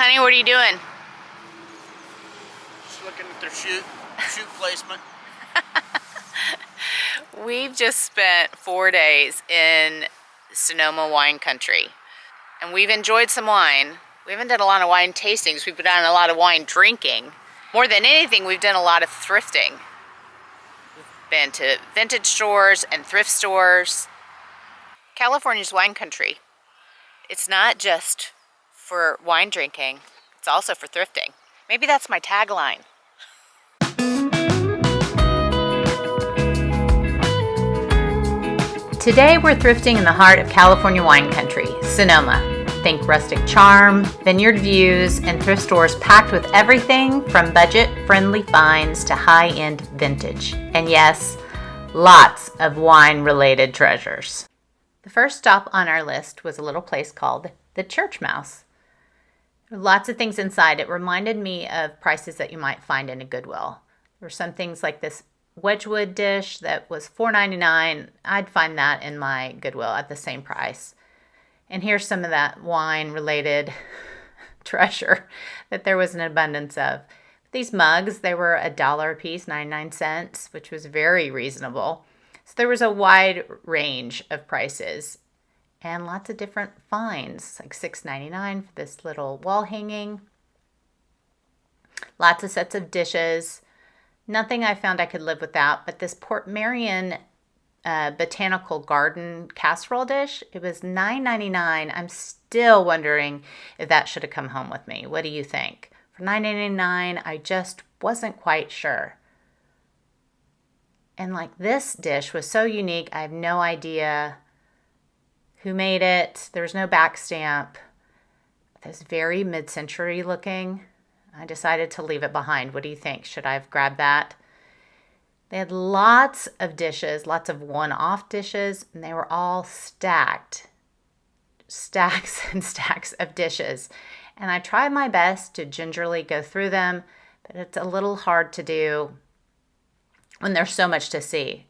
Honey, what are you doing? Just looking at their shoe placement. We've just spent 4 days in Sonoma wine country, and we've enjoyed some wine. We haven't done a lot of wine tastings. We've done a lot of wine drinking. More than anything, we've done a lot of thrifting. We've been to vintage stores and thrift stores. California's wine country. It's not just for wine drinking, it's also for thrifting. Maybe that's my tagline. Today we're thrifting in the heart of California wine country, Sonoma. Think rustic charm, vineyard views, and thrift stores packed with everything from budget-friendly finds to high-end vintage. And yes, lots of wine-related treasures. The first stop on our list was a little place called the Church Mouse. There were lots of things inside. It reminded me of prices that you might find in a Goodwill. There were some things like this Wedgwood dish that was $4.99. I'd find that in my Goodwill at the same price. And here's some of that wine-related treasure that there was an abundance of. These mugs, they were $1 a piece, 99 cents, which was very reasonable. So there was a wide range of prices and lots of different finds, like $6.99 for this little wall hanging. Lots of sets of dishes. Nothing I found I could live without, but this Port Marion botanical garden casserole dish, it was $9.99. I'm still wondering if that should have come home with me. What do you think? For $9.99, I just wasn't quite sure. And like, this dish was so unique, I have no idea who made it. There was no back stamp. It was very mid-century looking. I decided to leave it behind. What do you think? Should I have grabbed that? They had lots of dishes, lots of one-off dishes, and they were all stacked. Stacks and stacks of dishes. And I tried my best to gingerly go through them, but it's a little hard to do when there's so much to see.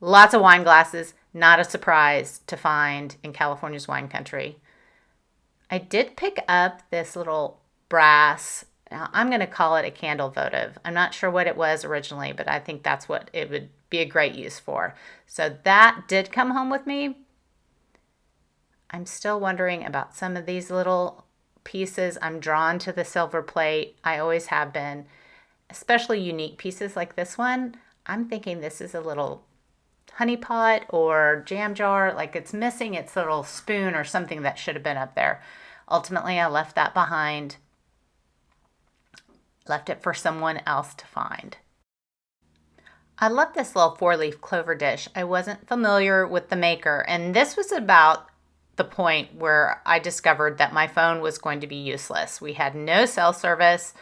Lots of wine glasses, not a surprise to find in California's wine country. I did pick up this little brass, now I'm going to call it a candle votive. I'm not sure what it was originally, but I think that's what it would be a great use for. So that did come home with me. I'm still wondering about some of these little pieces. I'm drawn to the silver plate. I always have been, especially unique pieces like this one. I'm thinking this is a little honey pot or jam jar, like it's missing its little spoon or something that should have been up there. Ultimately, I left that behind. Left it for someone else to find. I love this little 4-leaf clover dish. I wasn't familiar with the maker, and this was about the point where I discovered that my phone was going to be useless. We had no cell service,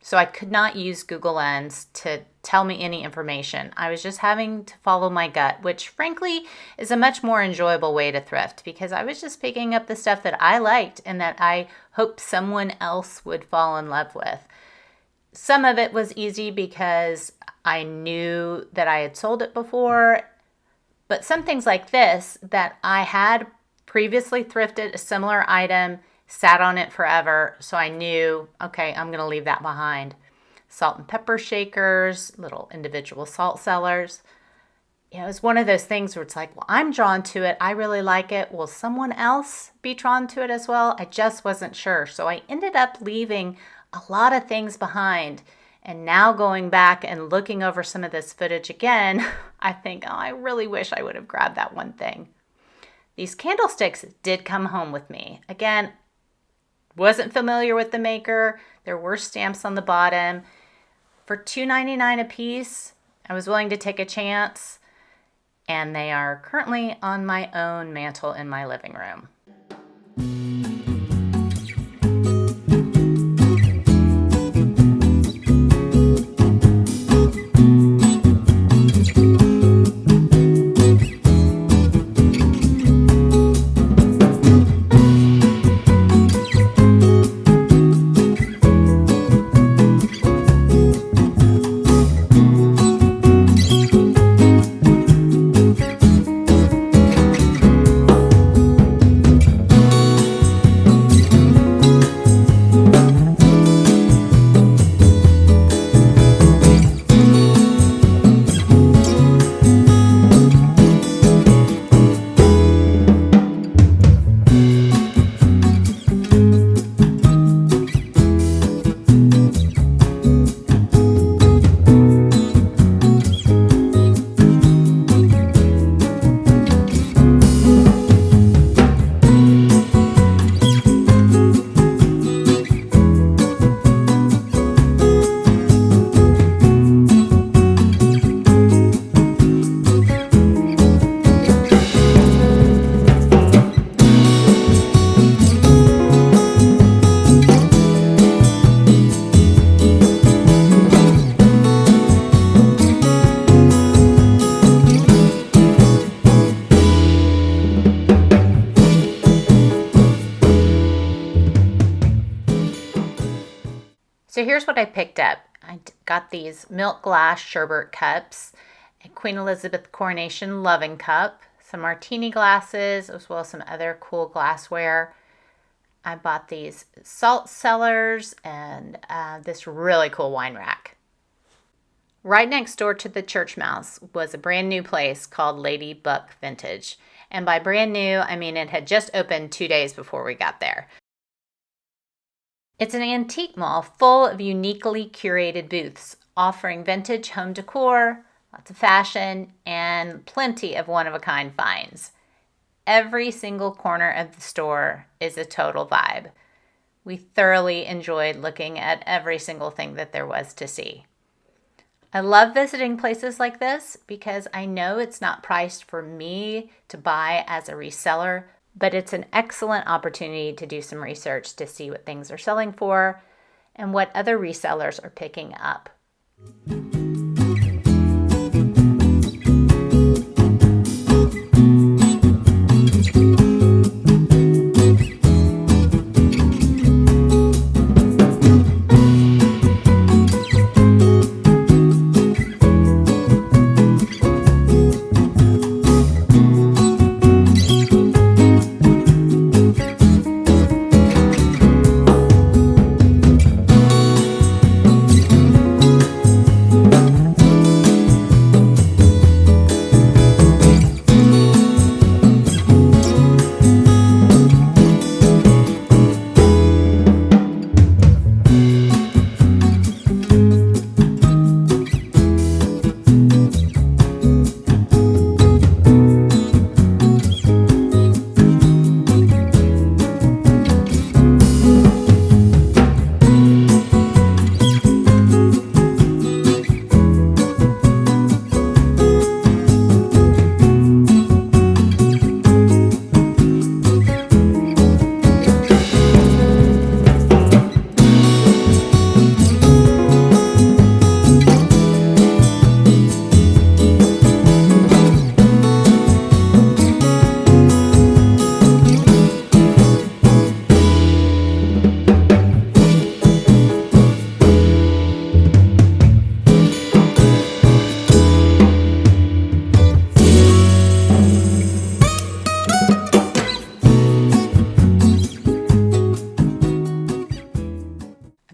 so I could not use Google Lens to tell me any information. I was just having to follow my gut, which frankly is a much more enjoyable way to thrift, because I was just picking up the stuff that I liked and that I hoped someone else would fall in love with. Some of it was easy because I knew that I had sold it before, but some things like this that I had previously thrifted a similar item, sat on it forever, so I knew, okay, I'm going to leave that behind. Salt and pepper shakers, little individual salt cellars. You know, it's one of those things where it's like, well, I'm drawn to it. I really like it. Will someone else be drawn to it as well? I just wasn't sure. So I ended up leaving a lot of things behind. And now going back and looking over some of this footage again, I think, oh, I really wish I would have grabbed that one thing. These candlesticks did come home with me. Again, wasn't familiar with the maker. There were stamps on the bottom. For $2.99 a piece, I was willing to take a chance. And they are currently on my own mantle in my living room. So here's what I picked up. I got these milk glass sherbet cups, a Queen Elizabeth Coronation loving cup, some martini glasses, as well as some other cool glassware. I bought these salt cellars and this really cool wine rack. Right next door to the church mouse was a brand new place called Lady Buck Vintage. And by brand new, I mean it had just opened 2 days before we got there. It's an antique mall full of uniquely curated booths offering vintage home decor, lots of fashion, and plenty of one-of-a-kind finds. Every single corner of the store is a total vibe. We thoroughly enjoyed looking at every single thing that there was to see. I love visiting places like this because I know it's not priced for me to buy as a reseller, but it's an excellent opportunity to do some research to see what things are selling for and what other resellers are picking up.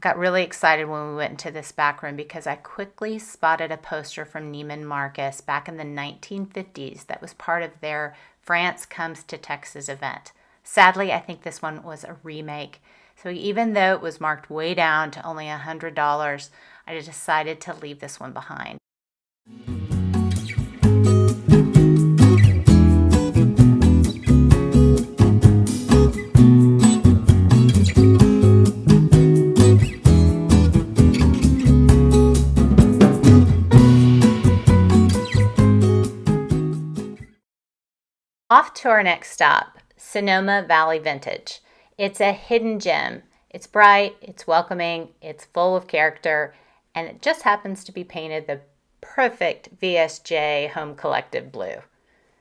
Got really excited when we went into this back room because I quickly spotted a poster from Neiman Marcus back in the 1950s that was part of their France Comes to Texas event. Sadly, I think this one was a remake. So even though it was marked way down to only $100, I decided to leave this one behind. Off to our next stop, Sonoma Valley Vintage. It's a hidden gem. It's bright, it's welcoming, it's full of character, and it just happens to be painted the perfect VSJ Home Collective blue.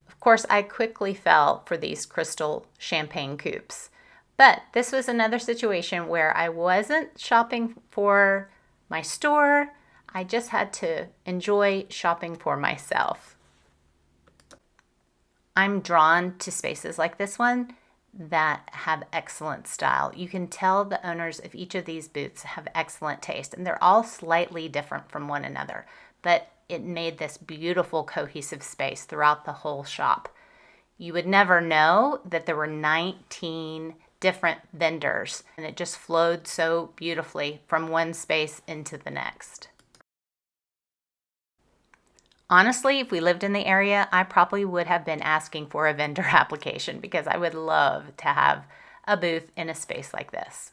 Of course, I quickly fell for these crystal champagne coupes. But this was another situation where I wasn't shopping for my store. I just had to enjoy shopping for myself. I'm drawn to spaces like this one that have excellent style. You can tell the owners of each of these booths have excellent taste, and they're all slightly different from one another, but it made this beautiful cohesive space throughout the whole shop. You would never know that there were 19 different vendors, and it just flowed so beautifully from one space into the next. Honestly, if we lived in the area, I probably would have been asking for a vendor application because I would love to have a booth in a space like this.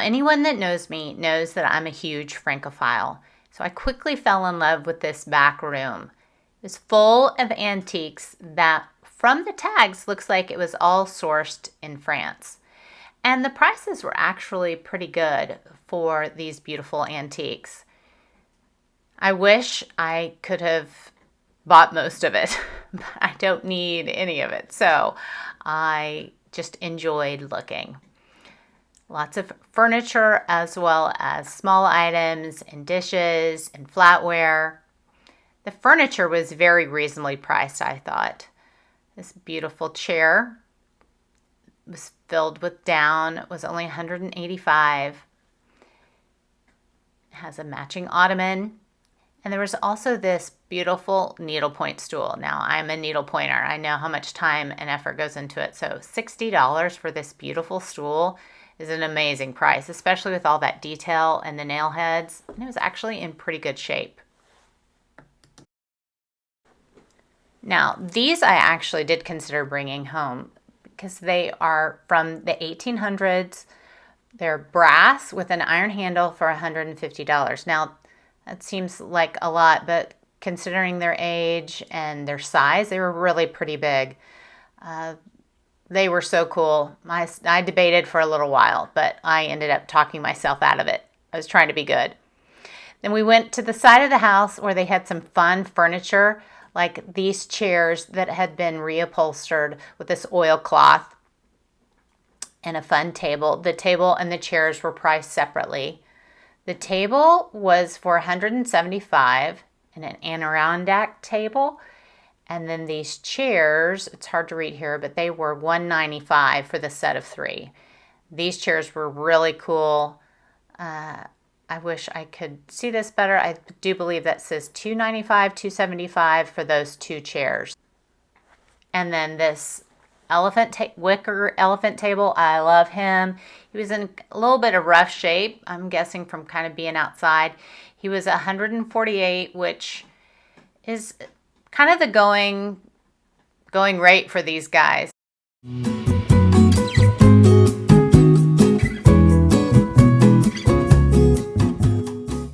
anyone that knows me knows that I'm a huge Francophile, so I quickly fell in love with this back room. It was full of antiques that, from the tags, looks like it was all sourced in France. And the prices were actually pretty good for these beautiful antiques. I wish I could have bought most of it, but I don't need any of it. So I just enjoyed looking. Lots of furniture as well as small items and dishes and flatware. The furniture was very reasonably priced, I thought. This beautiful chair was filled with down, was only $185. It has a matching ottoman. And there was also this beautiful needlepoint stool. Now, I'm a needlepointer. I know how much time and effort goes into it. So $60 for this beautiful stool is an amazing price, especially with all that detail and the nail heads. And it was actually in pretty good shape. Now, these I actually did consider bringing home because they are from the 1800s. They're brass with an iron handle for $150. Now, that seems like a lot, but considering their age and their size, they were really pretty big. They were so cool. I debated for a little while, but I ended up talking myself out of it. I was trying to be good. Then we went to the side of the house where they had some fun furniture, like these chairs that had been reupholstered with this oilcloth and a fun table. The table and the chairs were priced separately. The table was for $175 and an Adirondack table. And then these chairs, it's hard to read here, but they were $195 for the set of 3. These chairs were really cool. I wish I could see this better. I do believe that says $295, $275 for those 2 chairs. And then this wicker elephant table, I love him. He was in a little bit of rough shape, I'm guessing from kind of being outside. He was $148, which is kind of the going rate for these guys.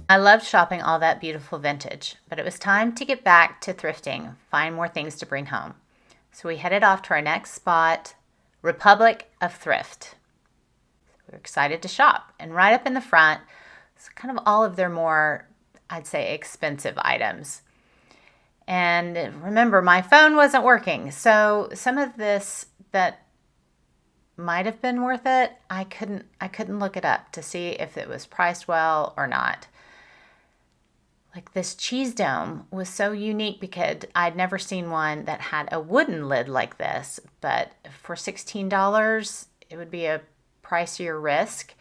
I loved shopping all that beautiful vintage, but it was time to get back to thrifting, find more things to bring home. So we headed off to our next spot, Republic of Thrift. We were excited to shop, and right up in the front is kind of all of their more, I'd say, expensive items. And remember, my phone wasn't working, so some of this that might have been worth it, I couldn't look it up to see if it was priced well or not. Like this cheese dome was so unique because I'd never seen one that had a wooden lid like this, but for $16, it would be a pricier risk.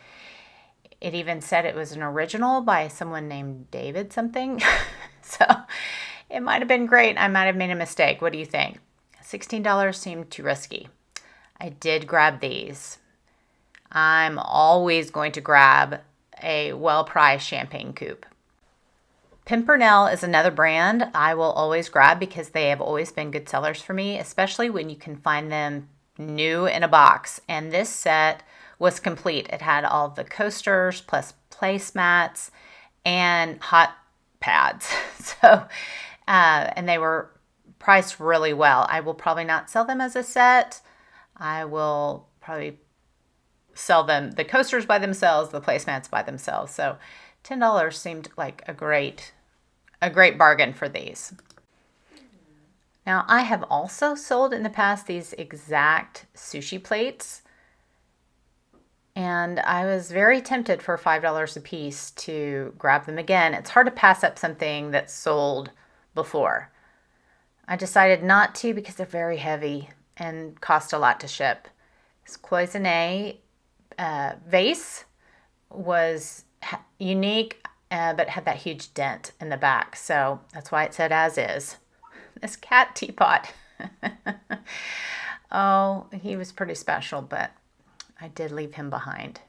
It even said it was an original by someone named David something. So it might have been great. I might have made a mistake. What do you think? $16 seemed too risky. I did grab these. I'm always going to grab a well-priced champagne coupe. Pimpernel is another brand I will always grab because they have always been good sellers for me, especially when you can find them new in a box. And this set was complete. It had all the coasters plus placemats and hot pads. And they were priced really well. I will probably not sell them as a set. I will probably sell them, the coasters by themselves, the placemats by themselves. So $10 seemed like a great bargain for these. Now, I have also sold in the past these exact sushi plates, and I was very tempted for $5 a piece to grab them again. It's hard to pass up something that's sold before. I decided not to because they're very heavy and cost a lot to ship. This cloisonne vase was unique, but had that huge dent in the back, so that's why it said as is. This cat teapot. Oh, he was pretty special, but I did leave him behind.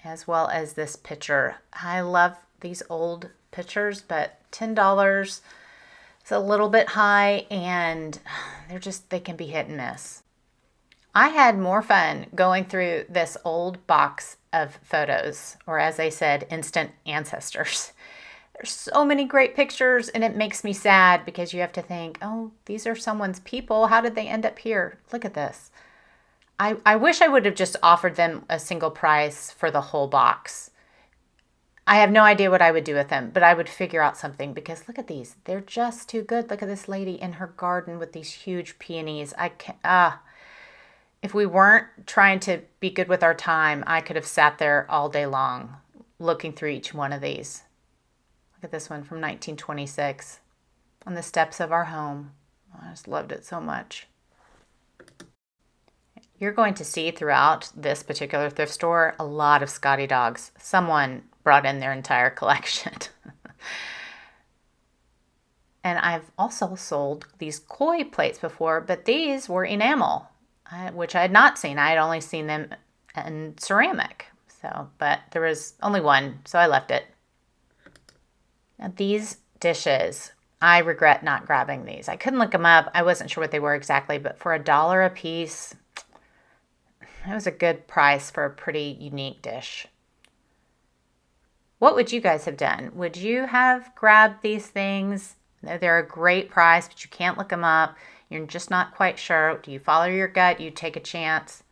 As well as this pitcher. I love these old pitchers, but $10 is a little bit high, and they can be hit and miss. I had more fun going through this old box of photos, or as they said, instant ancestors. There's so many great pictures, and it makes me sad because you have to think, oh, these are someone's people. How did they end up here? Look at this. I wish I would have just offered them a single price for the whole box. I have no idea what I would do with them, but I would figure out something because look at these. They're just too good. Look at this lady in her garden with these huge peonies. I can't, if we weren't trying to be good with our time, I could have sat there all day long looking through each one of these. Look at this one from 1926 on the steps of our home. I just loved it so much. You're going to see throughout this particular thrift store a lot of Scotty dogs. Someone brought in their entire collection. And I've also sold these koi plates before, but these were enamel, which I had not seen. I had only seen them in ceramic. But there was only one, so I left it. Now these dishes, I regret not grabbing these. I couldn't look them up. I wasn't sure what they were exactly, but for $1 a piece, it was a good price for a pretty unique dish. What would you guys have done? Would you have grabbed these things? They're a great price, but you can't look them up. You're just not quite sure. Do you follow your gut? You take a chance?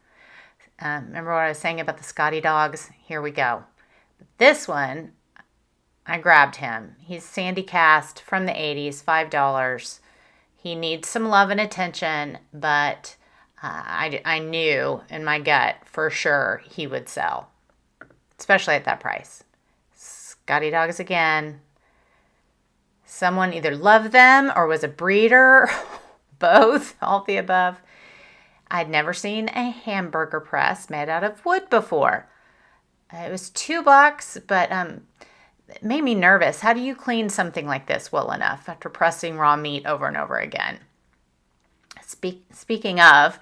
Remember what I was saying about the Scotty dogs? Here we go. This one, I grabbed him. He's sandy cast from the 80s, $5. He needs some love and attention, but I knew in my gut for sure he would sell, especially at that price. Scotty dogs again. Someone either loved them or was a breeder, both, all the above. I'd never seen a hamburger press made out of wood before. It was $2, but it made me nervous. How do you clean something like this well enough after pressing raw meat over and over again? Speaking of,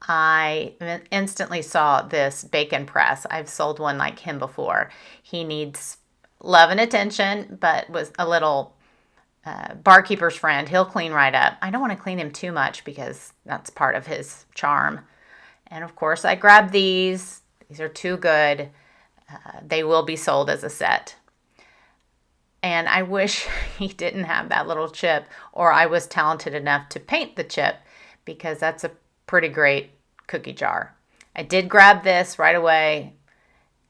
I instantly saw this bacon press. I've sold one like him before. He needs love and attention, but was a little barkeeper's friend. He'll clean right up. I don't want to clean him too much because that's part of his charm. And of course, I grabbed these. These are too good. They will be sold as a set. And I wish he didn't have that little chip, or I was talented enough to paint the chip, because that's a pretty great cookie jar. I did grab this right away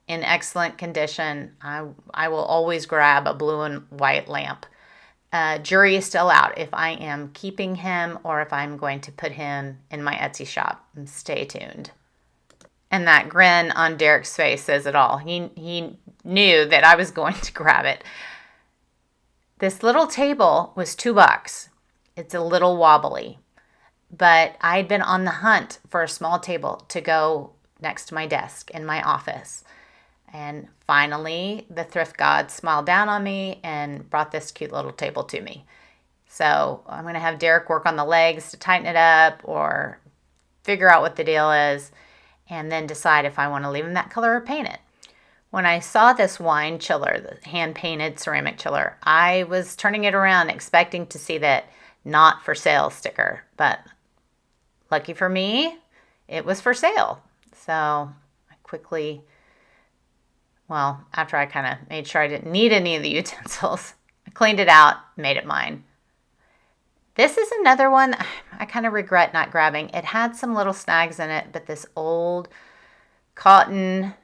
in excellent condition. I will always grab a blue and white lamp. Jury is still out if I am keeping him or if I'm going to put him in my Etsy shop. Stay tuned. And that grin on Derek's face says it all. He knew that I was going to grab it. This little table was $2. It's a little wobbly, but I'd been on the hunt for a small table to go next to my desk in my office. And finally, the thrift god smiled down on me and brought this cute little table to me. So I'm going to have Derek work on the legs to tighten it up or figure out what the deal is, and then decide if I want to leave him that color or paint it. When I saw this wine chiller, the hand-painted ceramic chiller, I was turning it around expecting to see that not for sale sticker. But lucky for me, it was for sale. So I quickly, after I kind of made sure I didn't need any of the utensils, I cleaned it out, made it mine. This is another one I kind of regret not grabbing. It had some little snags in it, but this old cotton,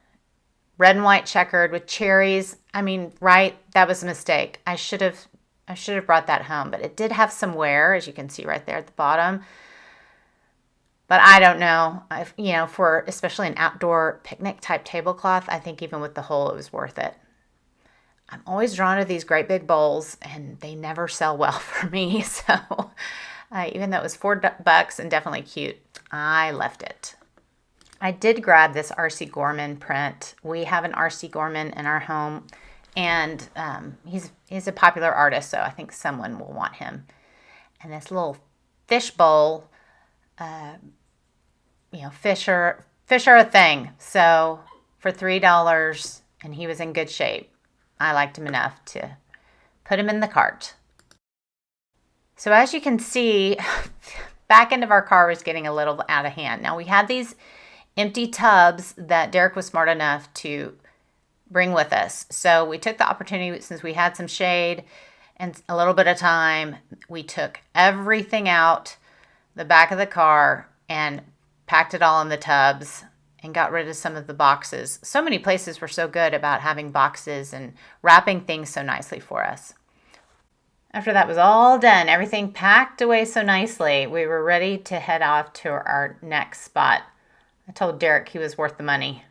red and white checkered with cherries. Right, that was a mistake. I should have brought that home, but it did have some wear, as you can see right there at the bottom. But I don't know. For especially an outdoor picnic type tablecloth, I think even with the hole, it was worth it. I'm always drawn to these great big bowls, and they never sell well for me. So even though it was $4 and definitely cute, I left it. I did grab this R.C. Gorman print. We have an R.C. Gorman in our home, and he's a popular artist, so I think someone will want him. And this little fish bowl, fish are a thing. So for $3, and he was in good shape, I liked him enough to put him in the cart. So as you can see, back end of our car was getting a little out of hand. Now we had these empty tubs that Derek was smart enough to bring with us. So we took the opportunity, since we had some shade and a little bit of time, we took everything out the back of the car and packed it all in the tubs and got rid of some of the boxes. So many places were so good about having boxes and wrapping things so nicely for us. After that was all done, everything packed away so nicely, we were ready to head off to our next spot. I told Derek he was worth the money.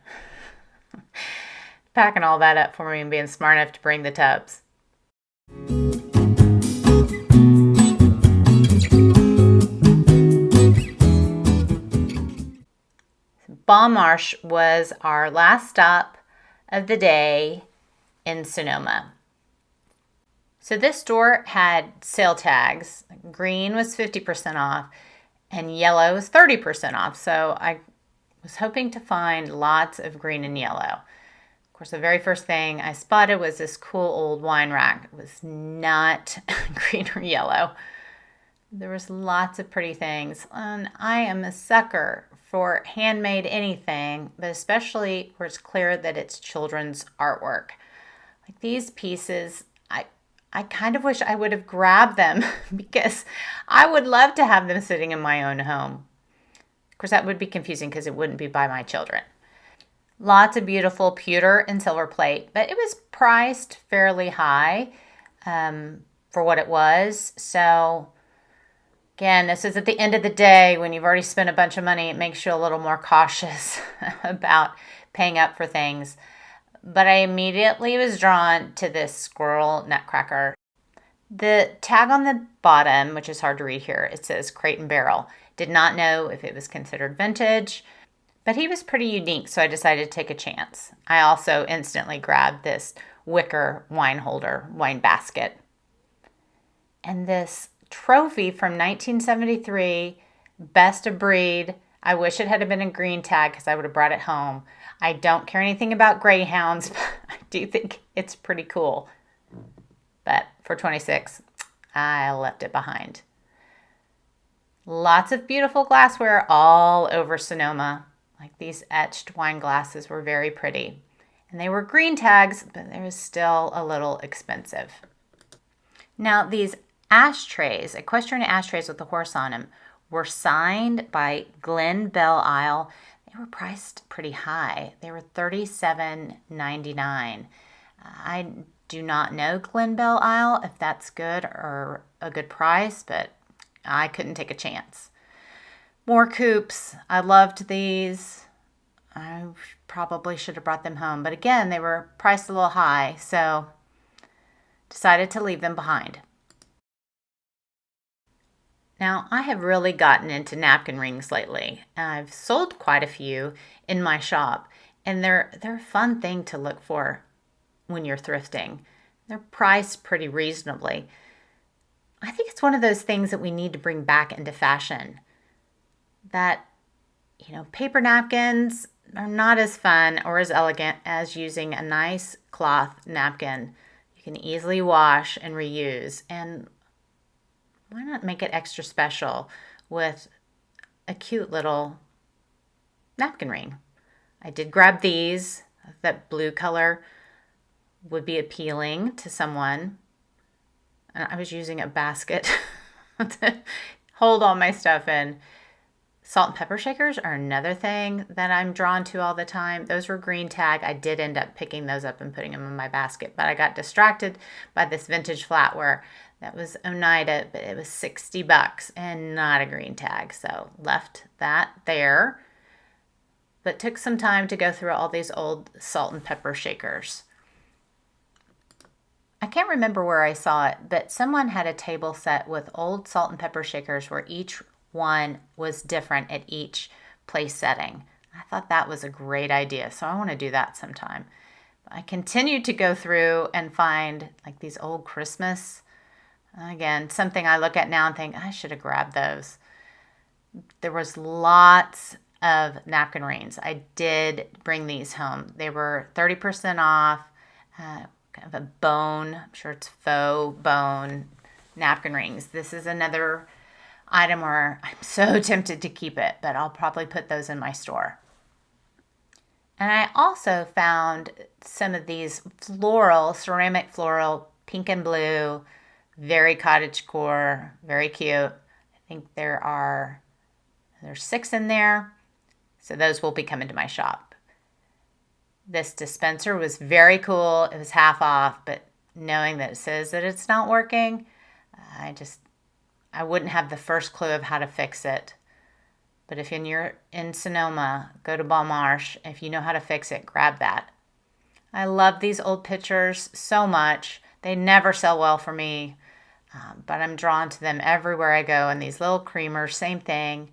Packing all that up for me and being smart enough to bring the tubs. Marche was our last stop of the day in Sonoma. So this store had sale tags. Green was 50% off and yellow was 30% off. So I was hoping to find lots of green and yellow. Of course, the very first thing I spotted was this cool old wine rack. It was not green or yellow. There was lots of pretty things. And I am a sucker for handmade anything, but especially where it's clear that it's children's artwork. Like these pieces, I kind of wish I would have grabbed them because I would love to have them sitting in my own home. Of course, that would be confusing because it wouldn't be by my children. Lots of beautiful pewter and silver plate, but it was priced fairly high for what it was. So again, this is at the end of the day when you've already spent a bunch of money. It makes you a little more cautious about paying up for things. But I immediately was drawn to this squirrel nutcracker. The tag on the bottom, which is hard to read here, it says Crate and Barrel. Did not know if it was considered vintage, but he was pretty unique, so I decided to take a chance. I also instantly grabbed this wicker wine holder, wine basket. And this trophy from 1973, best of breed. I wish it had been a green tag because I would have brought it home. I don't care anything about greyhounds, but I do think it's pretty cool. But for $26, I left it behind. Lots of beautiful glassware all over Sonoma. Like these etched wine glasses were very pretty. And they were green tags, but they were still a little expensive. Now these ashtrays, equestrian ashtrays with the horse on them, were signed by Glen Bell Isle. They were priced pretty high. They were $37.99. I do not know Glen Bell Isle, if that's good or a good price, but I couldn't take a chance. More coupes. I loved these. I probably should have brought them home. But again, they were priced a little high, so decided to leave them behind. Now, I have really gotten into napkin rings lately. I've sold quite a few in my shop, and they're a fun thing to look for when you're thrifting. They're priced pretty reasonably. I think it's one of those things that we need to bring back into fashion. That, paper napkins are not as fun or as elegant as using a nice cloth napkin you can easily wash and reuse. And why not make it extra special with a cute little napkin ring? I did grab these. That blue color would be appealing to someone. And I was using a basket to hold all my stuff in. Salt and pepper shakers are another thing that I'm drawn to all the time. Those were green tag. I did end up picking those up and putting them in my basket, but I got distracted by this vintage flatware that was Oneida, but it was $60 and not a green tag. So left that there, but took some time to go through all these old salt and pepper shakers. I can't remember where I saw it, but someone had a table set with old salt and pepper shakers where each one was different at each place setting. I thought that was a great idea, so I want to do that sometime. I continued to go through and find like these old Christmas. Again, something I look at now and think, I should have grabbed those. There was lots of napkin rings. I did bring these home. They were 30% off, kind of a bone, I'm sure it's faux bone napkin rings. This is another item where I'm so tempted to keep it, but I'll probably put those in my store. And I also found some of these floral, ceramic floral, pink and blue, very cottagecore, very cute. I think there's 6 in there. So those will be coming to my shop. This dispenser was very cool. It was half off, but knowing that it says that it's not working, I wouldn't have the first clue of how to fix it. But if you're in Sonoma, go to Marche. If you know how to fix it, grab that. I love these old pictures so much. They never sell well for me, but I'm drawn to them everywhere I go. And these little creamers, same thing.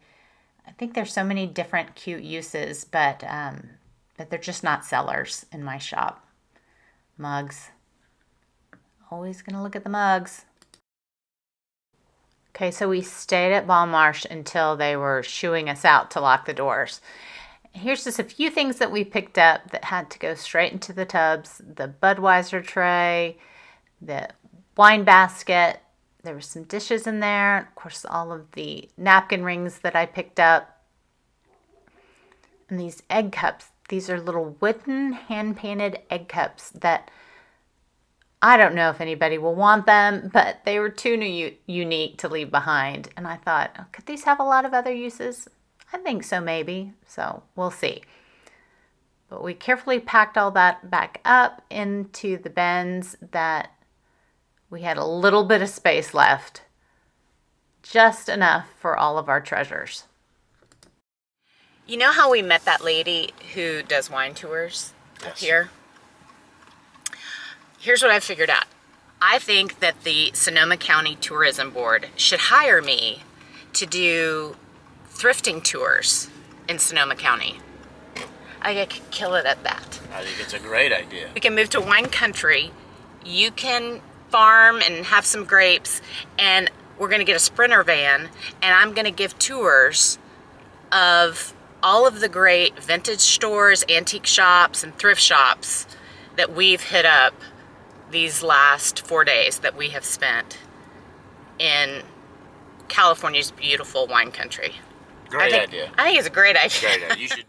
I think there's so many different cute uses, but they're just not sellers in my shop. Mugs. Always going to look at the mugs. Okay, so we stayed at Marche until they were shooing us out to lock the doors. Here's just a few things that we picked up that had to go straight into the tubs. The Budweiser tray, the wine basket. There were some dishes in there. Of course, all of the napkin rings that I picked up. And these egg cups. These are little wooden hand-painted egg cups that I don't know if anybody will want them, but they were too unique to leave behind. And I thought, oh, could these have a lot of other uses? I think so, maybe. So we'll see. But we carefully packed all that back up into the bins that we had a little bit of space left. Just enough for all of our treasures. You know how we met that lady who does wine tours up here? Here's what I've figured out. I think that the Sonoma County Tourism Board should hire me to do thrifting tours in Sonoma County. I could kill it at that. I think it's a great idea. We can move to wine country. You can farm and have some grapes, and we're going to get a Sprinter van, and I'm going to give tours of all of the great vintage stores, antique shops, and thrift shops that we've hit up these last 4 days that we have spent in California's beautiful wine country. Great idea. I think it's a great idea. Great idea. You should